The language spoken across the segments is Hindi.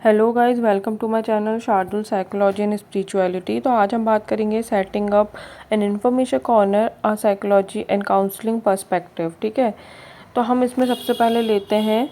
Hello guys, welcome to my channel Shardul psychology and spirituality. तो आज हम बात करेंगे setting up an information corner a psychology and counselling perspective. ठीक है, तो हम इसमें सबसे पहले लेते हैं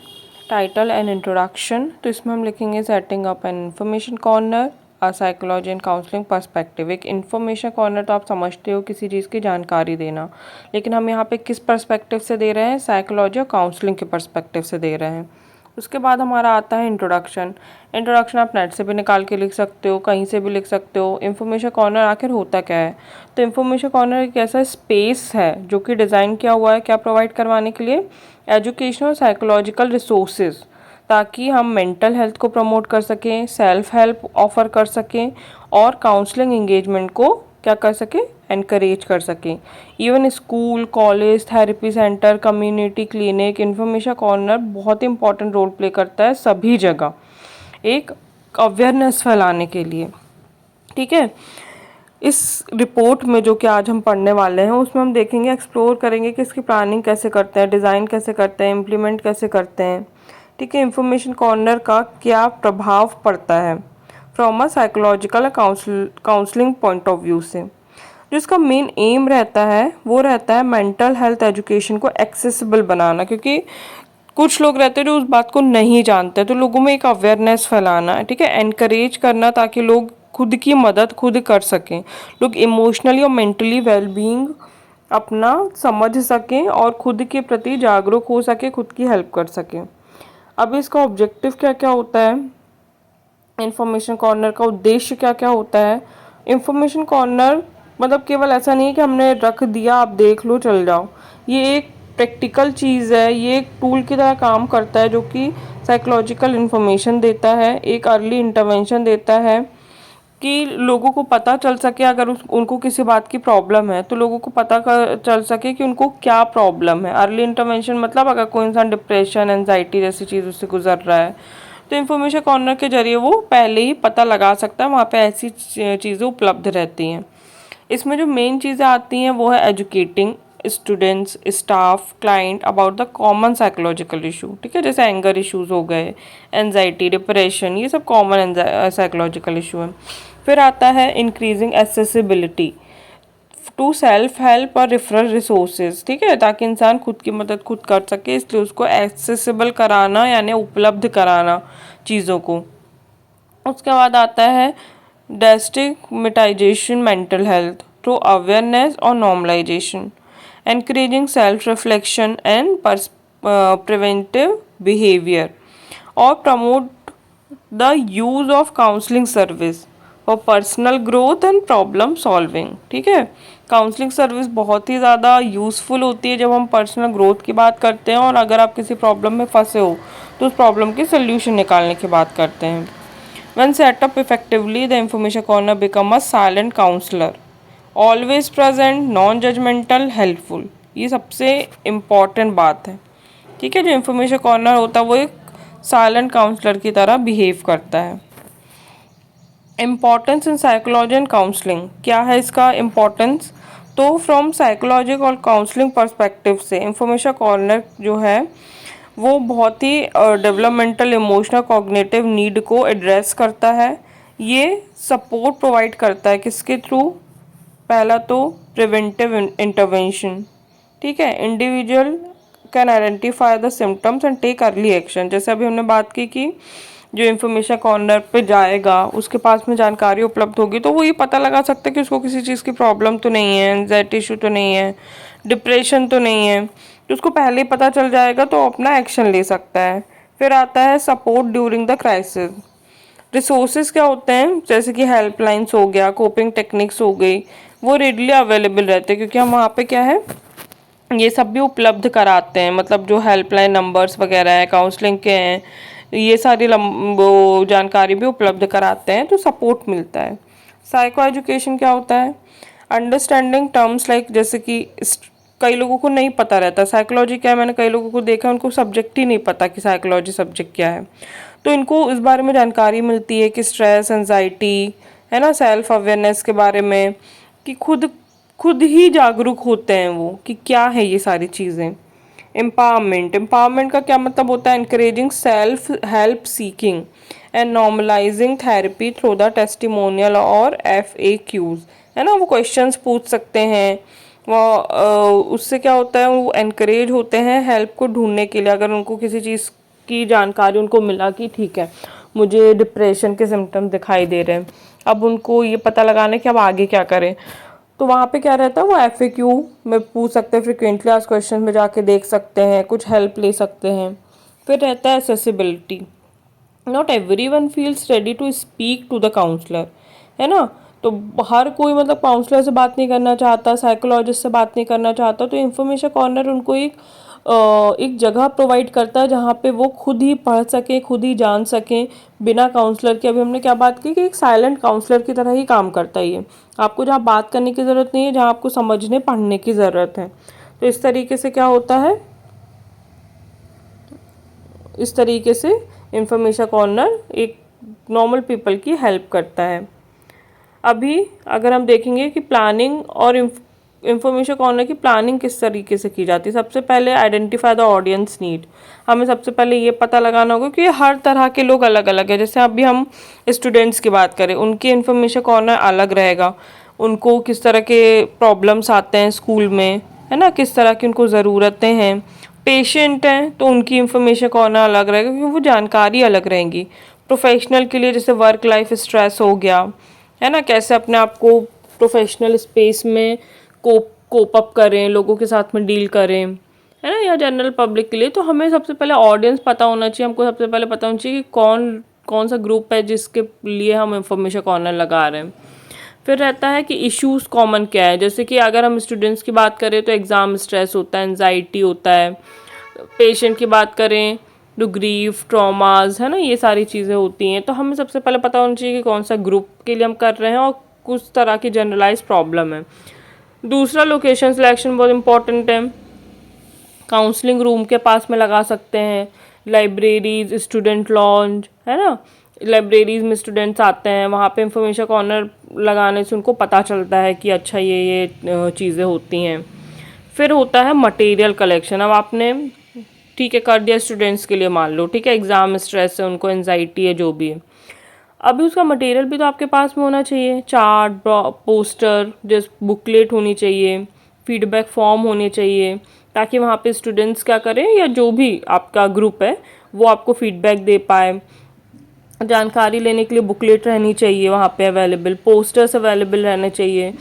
टाइटल एंड इंट्रोडक्शन। तो इसमें हम लिखेंगे setting up an information corner a psychology and counselling perspective. एक इन्फॉर्मेशन कॉर्नर तो आप समझते हो किसी चीज़ की जानकारी देना, लेकिन हम यहाँ पे किस पर्सपेक्टिव से दे रहे हैं? साइकोलॉजी और काउंसलिंग के पर्सपेक्टिव से दे रहे हैं। उसके बाद हमारा आता है इंट्रोडक्शन। इंट्रोडक्शन आप नेट से भी निकाल के लिख सकते हो, कहीं से भी लिख सकते हो। इन्फॉर्मेशन कॉर्नर आखिर होता क्या है? तो इन्फॉर्मेशन कॉर्नर एक ऐसा स्पेस है जो कि डिज़ाइन किया हुआ है क्या प्रोवाइड करवाने के लिए? एजुकेशनल साइकोलॉजिकल रिसोर्सेज, ताकि हम मेंटल हेल्थ को प्रमोट कर सकें, सेल्फ हेल्प ऑफर कर सकें और काउंसलिंग इंगेजमेंट को क्या कर सकें? एनकरेज कर सकें। Even school, college, therapy centre, community clinic, information corner बहुत ही इंपॉर्टेंट रोल प्ले करता है सभी जगह एक अवेयरनेस फैलाने के लिए। ठीक है, इस रिपोर्ट में जो कि आज हम पढ़ने वाले हैं उसमें हम देखेंगे, एक्सप्लोर करेंगे कि इसकी प्लानिंग कैसे करते हैं, डिज़ाइन कैसे करते हैं, इम्प्लीमेंट कैसे करते हैं। ठीक है, इंफॉर्मेशन कॉर्नर का क्या प्रभाव पड़ता है from a psychological counselling point of view से। जो इसका मेन एम रहता है वो रहता है मेंटल हेल्थ एजुकेशन को एक्सेसिबल बनाना, क्योंकि कुछ लोग रहते हैं जो उस बात को नहीं जानते, तो लोगों में एक अवेयरनेस फैलाना है। ठीक है, एनकरेज करना ताकि लोग खुद की मदद खुद कर सकें, लोग इमोशनली और मेंटली वेलबींग अपना समझ सकें और खुद के प्रति जागरूक हो सके, खुद की हेल्प कर सकें। अब इसका ऑब्जेक्टिव क्या क्या होता है? इंफॉर्मेशन कॉर्नर का उद्देश्य क्या क्या होता है? इंफॉर्मेशन कॉर्नर मतलब केवल ऐसा नहीं है कि हमने रख दिया आप देख लो चल जाओ। ये एक प्रैक्टिकल चीज़ है, ये एक टूल की तरह काम करता है जो कि साइकोलॉजिकल इन्फॉर्मेशन देता है, एक अर्ली इंटरवेंशन देता है कि लोगों को पता चल सके अगर उनको किसी बात की प्रॉब्लम है तो लोगों को पता चल सके कि उनको क्या प्रॉब्लम है। अर्ली इंटरवेंशन मतलब अगर कोई इंसान डिप्रेशन, एंजाइटी जैसी चीज़ उससे गुजर रहा है तो इन्फॉर्मेशन कॉर्नर के जरिए वो पहले ही पता लगा सकता है, वहाँ पे ऐसी चीज़ें उपलब्ध रहती हैं। इसमें जो मेन चीज़ें आती हैं वो है educating students, staff, client about the common psychological issue. ठीक है, जैसे एंगर इश्यूज हो गए, एनजाइटी, डिप्रेशन, ये सब कॉमन साइकोलॉजिकल इशू है। फिर आता है increasing accessibility to self help और रेफरल रिसोर्सेज। ठीक है, ताकि इंसान खुद की मदद खुद कर सके, इसलिए उसको एक्सेसिबल कराना यानी उपलब्ध कराना चीज़ों को। उसके बाद आता है destigmatization mental health through awareness और normalization, encouraging self reflection and preventive behaviour और promote the use of counselling service for personal growth and problem solving. ठीक है, काउंसलिंग सर्विस बहुत ही ज़्यादा यूज़फुल होती है जब हम पर्सनल ग्रोथ की बात करते हैं और अगर आप किसी प्रॉब्लम में फंसे हो तो उस प्रॉब्लम की सोल्यूशन निकालने की बात करते हैं। When set up effectively, the information corner become a silent counselor, always present, non-judgmental, helpful। ये सबसे इम्पॉर्टेंट बात है। ठीक है, जो इन्फॉर्मेशन कॉर्नर होता है वो एक साइलेंट काउंसलर की तरह बिहेव करता है। Importance in psychology and counselling, क्या है इसका इम्पॉर्टेंस? तो फ्रॉम साइकोलॉजी और काउंसलिंग पर्सपेक्टिव से इंफॉर्मेशन कॉर्नर जो है वो बहुत ही डेवलपमेंटल, इमोशनल, कॉग्निटिव नीड को एड्रेस करता है। ये सपोर्ट प्रोवाइड करता है किसके थ्रू? पहला तो प्रिवेंटिव इंटरवेंशन। ठीक है, individual can identify the symptoms and take early action. जैसे अभी हमने बात की कि जो इन्फॉर्मेशन कॉर्नर पे जाएगा उसके पास में जानकारी उपलब्ध होगी तो वो ये पता लगा सकता है कि उसको किसी चीज़ की प्रॉब्लम तो नहीं है, एंजाइटी इशू तो नहीं है, डिप्रेशन तो नहीं है, तो उसको पहले ही पता चल जाएगा तो अपना एक्शन ले सकता है। फिर आता है support during the crisis. Resources क्या होते हैं? जैसे कि हेल्पलाइंस हो गया, कोपिंग टेक्निक्स हो गई, वो रेडली अवेलेबल रहते हैं क्योंकि हम वहाँ पे क्या है ये सब भी उपलब्ध कराते हैं। मतलब जो हेल्पलाइन नंबर्स वगैरह हैं, काउंसलिंग के हैं, ये सारी वो जानकारी भी उपलब्ध कराते हैं, तो सपोर्ट मिलता है। साइको एजुकेशन क्या होता है? अंडरस्टैंडिंग टर्म्स लाइक, जैसे कि कई लोगों को नहीं पता रहता साइकोलॉजी क्या है। मैंने कई लोगों को देखा उनको सब्जेक्ट ही नहीं पता कि साइकोलॉजी सब्जेक्ट क्या है, तो इनको इस बारे में जानकारी मिलती है कि स्ट्रेस, एंजाइटी है ना, सेल्फ अवेयरनेस के बारे में, कि खुद खुद ही जागरूक होते हैं वो कि क्या है ये सारी चीज़ें। एम्पावरमेंट का क्या मतलब होता है? Encouraging self help seeking and normalising therapy through the testimonial और FAQs, है ना। वो क्वेश्चंस पूछ सकते हैं, वो उससे क्या होता है, वो एनकरेज होते हैं हेल्प को ढूंढने के लिए। अगर उनको किसी चीज़ की जानकारी उनको मिला कि ठीक है मुझे डिप्रेशन के सिम्टम्स दिखाई दे रहे हैं, अब उनको ये पता लगाना है कि अब आगे क्या करें, तो वहाँ पे क्या रहता है, वो FAQ में पूछ सकते हैं, फ्रिक्वेंटली आस्क्ड क्वेश्चन में जाके देख सकते हैं, कुछ हेल्प ले सकते हैं। फिर रहता है accessibility. Not everyone feels ready to speak to the counsellor, है ना। तो हर कोई मतलब काउंसलर से बात नहीं करना चाहता, साइकोलॉजिस्ट से बात नहीं करना चाहता, तो इन्फॉर्मेशन कॉर्नर उनको एक जगह प्रोवाइड करता है जहाँ पे वो खुद ही पढ़ सकें, खुद ही जान सकें बिना काउंसलर के। अभी हमने क्या बात की कि एक साइलेंट काउंसलर की तरह ही काम करता है ये। आपको जहाँ बात करने की ज़रूरत नहीं है, जहाँ आपको समझने पढ़ने की ज़रूरत है। तो इस तरीके से क्या होता है, इस तरीके से इंफॉर्मेशन कॉर्नर एक नॉर्मल पीपल की हेल्प करता है। अभी अगर हम देखेंगे कि प्लानिंग और इंफॉर्मेशन कॉर्नर की प्लानिंग किस तरीके से की जाती है। सबसे पहले आइडेंटिफाई द ऑडियंस नीड। हमें सबसे पहले ये पता लगाना होगा कि हर तरह के लोग अलग अलग है। जैसे अभी हम स्टूडेंट्स की बात करें, उनकी इंफॉर्मेशन कॉर्नर अलग रहेगा। उनको किस तरह के प्रॉब्लम्स आते हैं स्कूल में, है ना, किस तरह की उनको ज़रूरतें हैं। पेशेंट हैं तो उनकी इंफॉर्मेशन कॉर्नर अलग रहेगा क्योंकि वो जानकारी अलग रहेंगी। प्रोफेशनल के लिए जैसे वर्क लाइफ स्ट्रेस हो गया, है ना, कैसे अपने आप को प्रोफेशनल स्पेस में कोप अप करें, लोगों के साथ में डील करें, है ना, या जनरल पब्लिक के लिए। तो हमें सबसे पहले ऑडियंस पता होना चाहिए। हमको सबसे पहले पता होना चाहिए कि कौन कौन सा ग्रुप है जिसके लिए हम इंफॉर्मेशन कॉर्नर लगा रहे हैं। फिर रहता है कि इश्यूज़ कॉमन क्या है। जैसे कि अगर हम स्टूडेंट्स की बात करें तो एग्ज़ाम स्ट्रेस होता है, एंजाइटी होता है। पेशेंट की बात करें तो ग्रीफ, ट्रॉमाज, है ना, ये सारी चीज़ें होती हैं। तो हमें सबसे पहले पता होना चाहिए कि कौन सा ग्रुप के लिए हम कर रहे हैं और कुछ तरह की जनरलाइज प्रॉब्लम है। दूसरा, लोकेशन सिलेक्शन बहुत इंपॉर्टेंट है। काउंसलिंग रूम के पास में लगा सकते हैं, लाइब्रेरीज, स्टूडेंट लॉन्ज, है ना, लाइब्रेरीज में स्टूडेंट्स आते हैं, वहाँ पे इंफॉर्मेशन कॉर्नर लगाने से उनको पता चलता है कि अच्छा ये चीज़ें होती हैं। फिर होता है मटेरियल कलेक्शन। अब आपने ठीक है कर दिया स्टूडेंट्स के लिए, मान लो ठीक है एग्ज़ाम स्ट्रेस है, उनको एनजाइटी है, जो भी है। अभी उसका मटेरियल भी तो आपके पास में होना चाहिए। चार्ट, पोस्टर, जैसे बुकलेट होनी चाहिए, फीडबैक फॉर्म होने चाहिए, ताकि वहाँ पे स्टूडेंट्स क्या करें या जो भी आपका ग्रुप है वो आपको फीडबैक दे पाए। जानकारी लेने के लिए बुकलेट रहनी चाहिए वहाँ पे अवेलेबल, पोस्टर्स अवेलेबल रहने चाहिए,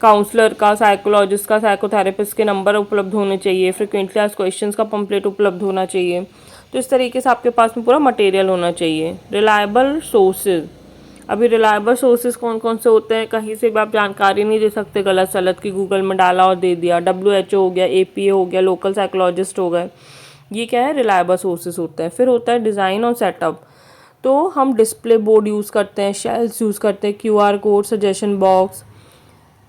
काउंसलर का, साइकोलॉजिस्ट का, साइकोथेरेपिस्ट के नंबर उपलब्ध होने चाहिए, फ्रिक्वेंटली आस्क्ड क्वेश्चंस का पंपलेट उपलब्ध होना चाहिए। तो इस तरीके से आपके पास में पूरा मटेरियल होना चाहिए। Reliable sources. अभी रिलायबल सोर्सेज कौन कौन से होते हैं? कहीं से भी आप जानकारी नहीं दे सकते गलत सलत की, गूगल में डाला और दे दिया। WHO हो गया, APA हो गया, लोकल साइकोलॉजिस्ट हो गए, ये क्या है, रिलायबल सोर्सेज होते हैं। फिर होता है डिज़ाइन और सेटअप। तो हम डिस्प्ले बोर्ड यूज़ करते हैं, शेल्स यूज़ करते हैं, QR code, suggestion box.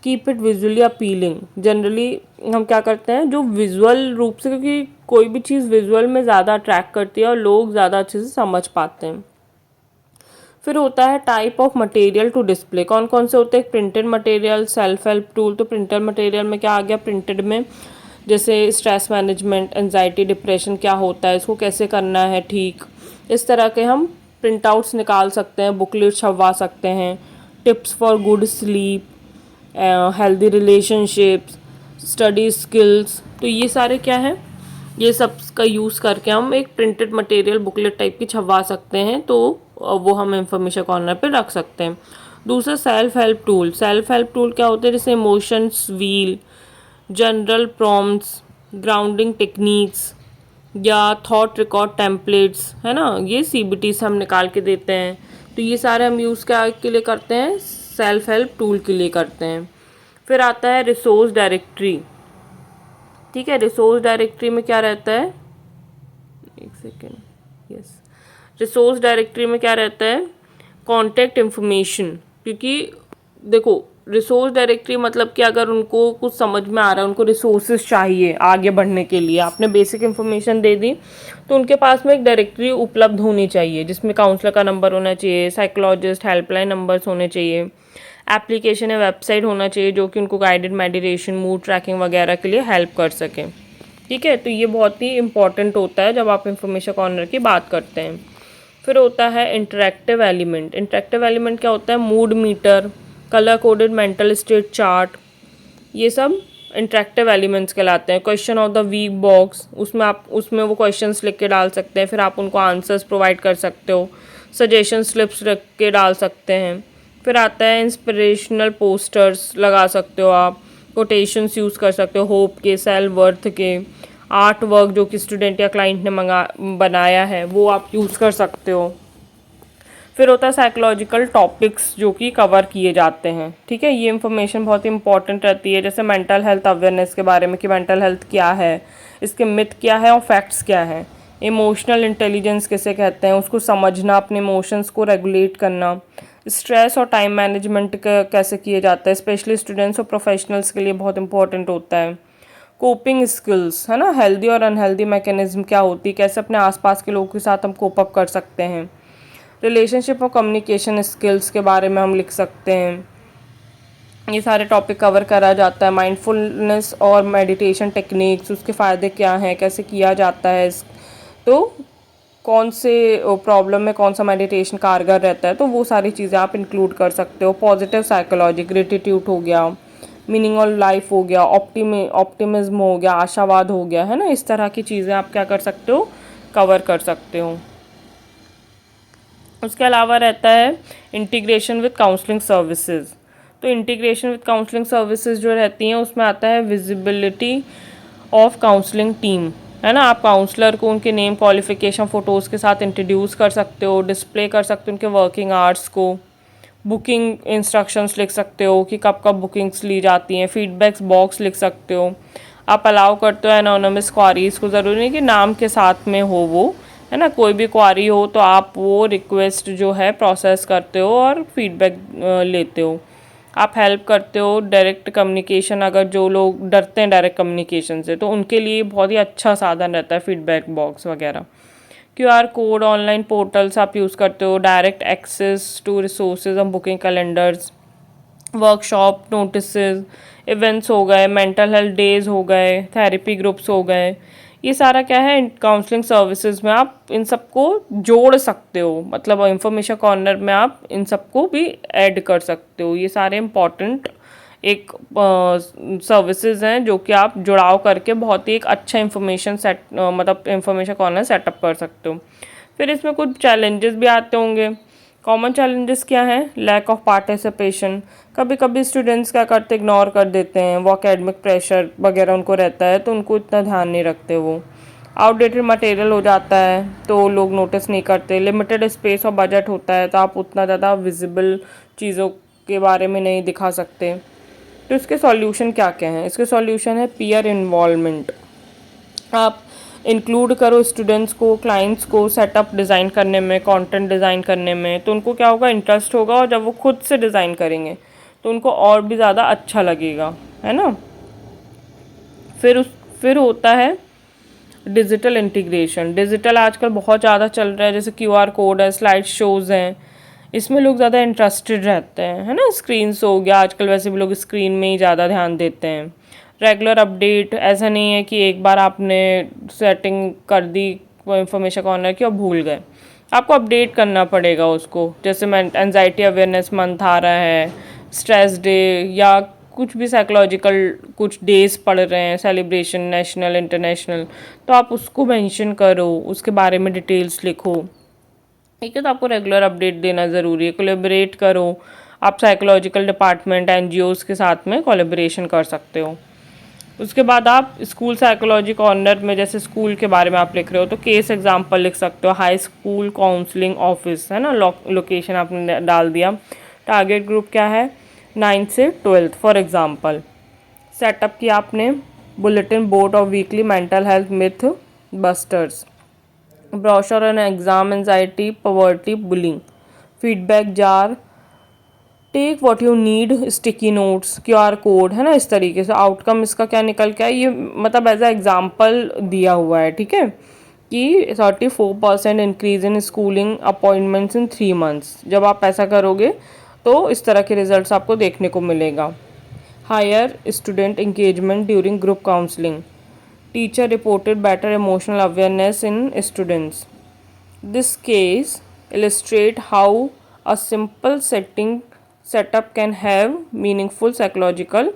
Keep it visually appealing. Generally हम क्या करते हैं, जो विजुअल रूप से, क्योंकि कोई भी चीज़ विजुअल में ज़्यादा अट्रैक्ट करती है और लोग ज़्यादा अच्छे से समझ पाते हैं। फिर होता है type of material to display. कौन कौन से होते हैं? Printed material, self help tool. तो प्रिंटेड मटेरियल में क्या आ गया? प्रिंटेड में जैसे स्ट्रेस मैनेजमेंट, एंजाइटी, डिप्रेशन क्या होता है, इसको कैसे करना है ठीक, इस तरह के हम प्रिंट आउट्स निकाल सकते हैं, बुकलेट छपवा सकते हैं। Tips for good sleep, healthy relationships, study skills. तो ये सारे क्या है, ये सब का यूज़ करके हम एक प्रिंटेड मटेरियल बुकलेट टाइप की छपवा सकते हैं। तो वो हम इंफॉर्मेशन कॉर्नर पे रख सकते हैं। दूसरा, self help tool. Self help tool क्या होते हैं? जैसे emotions wheel, general prompts, grounding techniques या थॉट रिकॉर्ड टेम्पलेट्स, है ना, ये CBT से हम निकाल के देते हैं। तो ये सारे हम यूज़ क्या के लिए करते हैं? सेल्फ हेल्प टूल के लिए करते हैं। फिर आता है रिसोर्स डायरेक्टरी। ठीक है, रिसोर्स डायरेक्टरी में क्या रहता है, एक सेकेंड, यस, रिसोर्स डायरेक्टरी में क्या रहता है? Contact information. क्योंकि देखो, रिसोर्स डायरेक्टरी मतलब कि अगर उनको कुछ समझ में आ रहा है, उनको रिसोर्सेज चाहिए आगे बढ़ने के लिए, आपने बेसिक इन्फॉर्मेशन दे दी, तो उनके पास में एक डायरेक्टरी उपलब्ध होनी चाहिए जिसमें काउंसलर का नंबर होना चाहिए, साइकोलॉजिस्ट हेल्पलाइन नंबर्स होने चाहिए, एप्लीकेशन या वेबसाइट होना चाहिए जो कि उनको गाइडेड मेडिटेशन, मूड ट्रैकिंग वगैरह के लिए हेल्प कर सके। ठीक है, तो ये बहुत ही इम्पॉर्टेंट होता है जब आप इंफॉर्मेशन कॉर्नर की बात करते हैं। फिर होता है इंटरेक्टिव एलिमेंट। इंटरेक्टिव एलिमेंट क्या होता है? Mood meter, colour coded mental state chart, ये सब इंटरेक्टिव एलिमेंट्स कहलाते हैं। Question of the week box, उसमें वो क्वेश्चंस लिख के डाल सकते हैं, फिर आप उनको आंसर्स प्रोवाइड कर सकते हो। सजेशन स्लिप्स रख के डाल सकते हैं। फिर आता है इंस्पिरेशनल पोस्टर्स लगा सकते हो आप, कोटेशंस यूज़ कर सकते हो, होप के, सेल्फ वर्थ के, आर्ट वर्क जो कि स्टूडेंट या क्लाइंट ने बनाया है वो आप यूज़ कर सकते हो। फिर होता है साइकोलॉजिकल टॉपिक्स जो कि कवर किए जाते हैं। ठीक है, ये इन्फॉर्मेशन बहुत ही इंपॉर्टेंट रहती है, जैसे मेंटल हेल्थ अवेयरनेस के बारे में कि मेंटल हेल्थ क्या है, इसके मिथ क्या है और फैक्ट्स क्या है। इमोशनल इंटेलिजेंस किसे कहते हैं, उसको समझना, अपने इमोशंस को रेगुलेट करना। स्ट्रेस और टाइम मैनेजमेंट कैसे किए जाता है, स्पेशली स्टूडेंट्स और प्रोफेशनल्स के लिए बहुत इंपॉर्टेंट होता है। कोपिंग स्किल्स, है ना, हेल्दी और अनहेल्दी मैकेनिज्म क्या होती है, कैसे अपने आसपास के लोगों के साथ हम कोप अप कर सकते हैं। रिलेशनशिप और कम्युनिकेशन स्किल्स के बारे में हम लिख सकते हैं। ये सारे टॉपिक कवर करा जाता है। माइंडफुलनेस और मेडिटेशन टेक्निक्स, उसके फ़ायदे क्या हैं, कैसे किया जाता है, तो कौन से प्रॉब्लम में कौन सा मेडिटेशन कारगर रहता है, तो वो सारी चीज़ें आप इंक्लूड कर सकते हो। पॉजिटिव साइकोलॉजी, ग्रेटिट्यूड हो गया, मीनिंग ऑफ लाइफ हो गया, ऑप्टिमिज्म हो गया, आशावाद हो गया, है ना, इस तरह की चीज़ें आप क्या कर सकते हो, कवर कर सकते हो। उसके अलावा रहता है इंटीग्रेशन विद काउंसलिंग सर्विसेज। तो इंटीग्रेशन विद काउंसलिंग सर्विसेज जो रहती हैं उसमें आता है विजिबिलिटी ऑफ काउंसलिंग टीम, है ना, आप काउंसलर को उनके नेम, क्वालिफिकेशन, फ़ोटोज़ के साथ इंट्रोड्यूस कर सकते हो, डिस्प्ले कर सकते हो उनके वर्किंग आवर्स को, बुकिंग इंस्ट्रक्शंस लिख सकते हो कि कब कब बुकिंग्स ली जाती हैं, फीडबैक्स बॉक्स लिख सकते हो। आप अलाउ करते हो एनोनिमस क्वारीज को, ज़रूरी नहीं कि नाम के साथ में हो वो, है ना, कोई भी क्वारी हो तो आप वो रिक्वेस्ट जो है प्रोसेस करते हो और फीडबैक लेते हो। आप हेल्प करते हो डायरेक्ट कम्युनिकेशन, अगर जो लोग डरते हैं डायरेक्ट कम्युनिकेशन से तो उनके लिए बहुत ही अच्छा साधन रहता है फीडबैक बॉक्स वगैरह। क्यूआर कोड, ऑनलाइन पोर्टल्स आप यूज़ करते हो, डायरेक्ट एक्सेस टू रिसोर्सेज और booking calendars, workshop notices, events हो गए, मेंटल हेल्थ डेज हो गए, थेरेपी ग्रुप्स हो गए, ये सारा क्या है काउंसलिंग सर्विसेज में आप इन सबको जोड़ सकते हो, मतलब इंफॉर्मेशन कॉर्नर में आप इन सबको भी ऐड कर सकते हो। ये सारे इंपॉर्टेंट एक सर्विसेज हैं जो कि आप जुड़ाव करके बहुत ही एक अच्छा इंफॉर्मेशन मतलब इंफॉर्मेशन कॉर्नर सेटअप कर सकते हो। फिर इसमें कुछ चैलेंजेस भी आते होंगे। कॉमन चैलेंजेस क्या हैं? लैक ऑफ पार्टिसिपेशन, कभी कभी स्टूडेंट्स क्या करते, इग्नोर कर देते हैं, वो एकेडमिक प्रेशर वगैरह उनको रहता है तो उनको इतना ध्यान नहीं रखते वो। आउटडेटेड मटेरियल हो जाता है तो लोग नोटिस नहीं करते। लिमिटेड स्पेस और बजट होता है तो आप उतना ज़्यादा विजिबल चीज़ों के बारे में नहीं दिखा सकते। तो इसके सॉल्यूशन क्या क्या हैं? इसके सॉल्यूशन है पीयर इन्वॉल्वमेंट। आप इंक्लूड करो स्टूडेंट्स को, क्लाइंट्स को सेटअप डिज़ाइन करने में, कंटेंट डिज़ाइन करने में, तो उनको क्या होगा, इंटरेस्ट होगा, और जब वो खुद से डिज़ाइन करेंगे तो उनको और भी ज़्यादा अच्छा लगेगा, है ना। फिर होता है डिजिटल इंटीग्रेशन। डिजिटल आजकल बहुत ज़्यादा चल रहा है, जैसे क्यूआर कोड है, स्लाइड शोज़ हैं, इसमें लोग ज़्यादा इंटरेस्टेड रहते हैं, है ना। स्क्रीन्स हो गया, आजकल वैसे भी लोग स्क्रीन में ही ज़्यादा ध्यान देते हैं। रेगुलर अपडेट, ऐसा नहीं है कि एक बार आपने सेटिंग कर दी वो इन्फॉर्मेशन कॉर्नर की और भूल गए, आपको अपडेट करना पड़ेगा उसको। जैसे मैं एंजाइटी अवेयरनेस मंथ आ रहा है, स्ट्रेस डे, या कुछ भी साइकोलॉजिकल कुछ डेज पढ़ रहे हैं, सेलिब्रेशन, नेशनल, इंटरनेशनल, तो आप उसको मेंशन करो, उसके बारे में डिटेल्स लिखो, ठीक है। तो आपको रेगुलर अपडेट देना ज़रूरी है। कोलैबोरेट करो, आप साइकोलॉजिकल डिपार्टमेंट, एनजीओज़ के साथ में कोलैबोरेशन कर सकते हो। उसके बाद आप स्कूल साइकोलॉजी कॉर्नर में, जैसे स्कूल के बारे में आप लिख रहे हो तो केस एग्जांपल लिख सकते हो। हाई स्कूल काउंसलिंग ऑफिस, है ना, लोकेशन आपने डाल दिया। टारगेट ग्रुप क्या है, 9th से 12th फॉर एग्जांपल। सेटअप किया आपने बुलेटिन बोर्ड और weekly mental health myth busters, brochure on exam anxiety, poverty, bullying, feedback jar, take what you need, sticky notes, QR code, है ना, इस तरीके से। आउटकम इसका क्या निकल के आया, ये मतलब एज अ एग्जाम्पल दिया हुआ है, ठीक है, कि 34% increase in schooling appointments in 3 months। जब आप ऐसा करोगे तो इस तरह के रिजल्ट्स आपको देखने को मिलेगा। Higher student engagement during group counselling, teacher reported better emotional awareness in students. This case illustrate how a simple setup can have meaningful psychological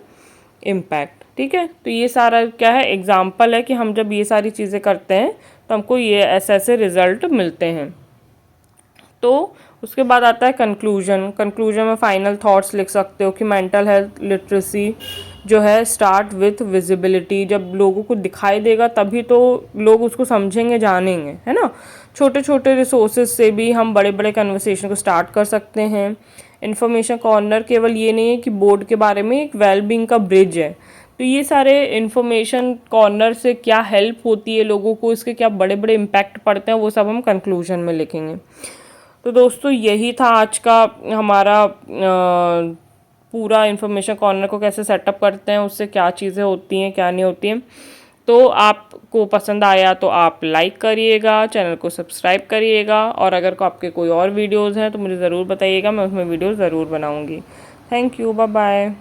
impact. ठीक है, तो ये सारा क्या है, एग्जाम्पल है कि हम जब ये सारी चीज़ें करते हैं तो हमको ये ऐसे ऐसे रिजल्ट मिलते हैं. तो उसके बाद आता है कंक्लूजन. कंक्लूजन में फाइनल थॉट्स लिख सकते हो कि मेंटल हेल्थ लिटरेसी जो है स्टार्ट विथ विजिबिलिटी. जब लोगों को दिखाई देगा तभी तो लोग उसको समझेंगे, जानेंगे, है ना. छोटे छोटे रिसोर्सेज से भी हम बड़े बड़े कन्वर्सेशन को स्टार्ट कर सकते हैं. इन्फॉर्मेशन कॉर्नर केवल ये नहीं है कि बोर्ड के बारे में एक वेलबींग का ब्रिज है. तो ये सारे इन्फॉर्मेशन कॉर्नर से क्या हेल्प होती है लोगों को, इसके क्या बड़े बड़े इम्पैक्ट पड़ते हैं, वो सब हम कंक्लूजन में लिखेंगे. तो दोस्तों यही था आज का हमारा पूरा इन्फॉर्मेशन कॉर्नर को कैसे सेटअप करते हैं, उससे क्या चीज़ें होती हैं क्या नहीं होती हैं. तो आपको पसंद आया तो आप लाइक करिएगा, चैनल को सब्सक्राइब करिएगा, और अगर को आपके कोई और वीडियोज़ हैं तो मुझे ज़रूर बताइएगा, मैं उसमें वीडियो ज़रूर बनाऊँगी. Thank you, bye bye.